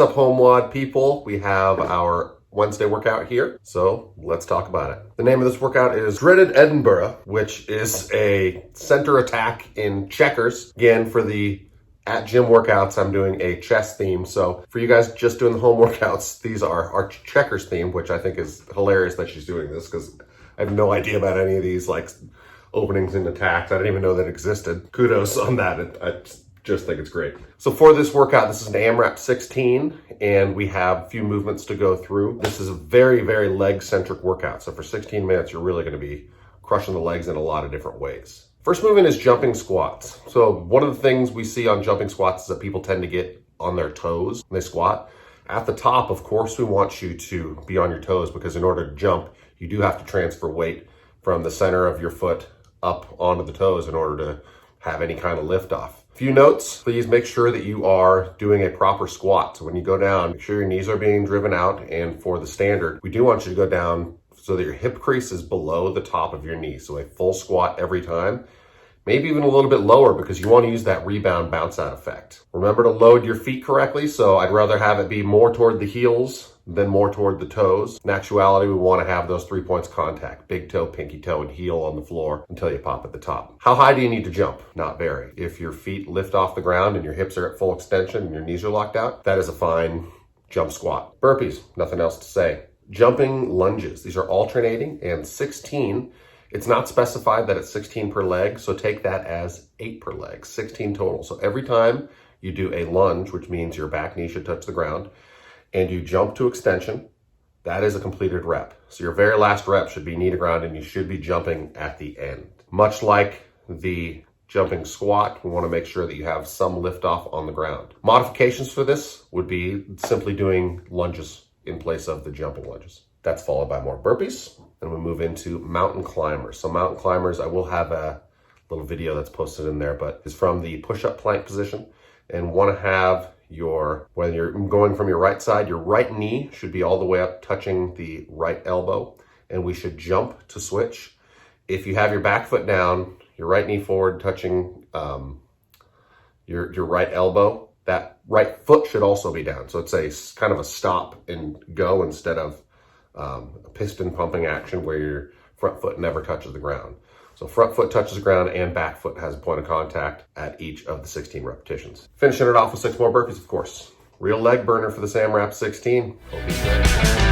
What's up, Home WOD people? We have our Wednesday workout here, so let's talk about it. The name of this workout is Dreaded Edinburgh, which is a center attack in checkers. Again, for the at gym workouts, I'm doing a chest theme. So for you guys just doing the home workouts, these are our checkers theme, which I think is hilarious that she's doing this because I have no idea about any of these like openings and attacks. I didn't even know that existed. Kudos on that. I just think it's great. So for this workout, this is an AMRAP 16 and we have a few movements to go through. This is a very, very leg centric workout. So for 16 minutes, you're really going to be crushing the legs in a lot of different ways. First movement is jumping squats. So one of the things we see on jumping squats is that people tend to get on their toes when they squat. At the top, of course, we want you to be on your toes because in order to jump, you do have to transfer weight from the center of your foot up onto the toes in order to have any kind of lift off. Few notes, please make sure that you are doing a proper squat. So when you go down, make sure your knees are being driven out. And for the standard, we do want you to go down so that your hip crease is below the top of your knee. So a full squat every time, maybe even a little bit lower because you want to use that rebound bounce out effect. Remember to load your feet correctly. So I'd rather have it be more toward the heels than more toward the toes. In actuality, we want to have those 3 points contact, big toe, pinky toe, and heel on the floor until you pop at the top. How high do you need to jump? Not very. If your feet lift off the ground and your hips are at full extension and your knees are locked out, that is a fine jump squat. Burpees, nothing else to say. Jumping lunges, these are alternating and 16. It's not specified that it's 16 per leg, so take that as 8 per leg, 16 total. So every time you do a lunge, which means your back knee should touch the ground, and you jump to extension, that is a completed rep. So your very last rep should be knee to ground and you should be jumping at the end. Much like the jumping squat, we want to make sure that you have some lift off on the ground. Modifications for this would be simply doing lunges in place of the jumping lunges. That's followed by more burpees. Then we move into mountain climbers. So mountain climbers, I will have a little video that's posted in there, but is from the push-up plank position and want to have when you're going from your right side, your right knee should be all the way up touching the right elbow, and we should jump to switch. If you have your back foot down, your right knee forward touching your right elbow, that right foot should also be down. So it's a kind of a stop and go instead of a piston pumping action where your front foot never touches the ground. So front foot touches the ground and back foot has a point of contact at each of the 16 repetitions. Finishing it off with 6 more burpees, of course. Real leg burner for the AMRAP 16. Hope you enjoy it.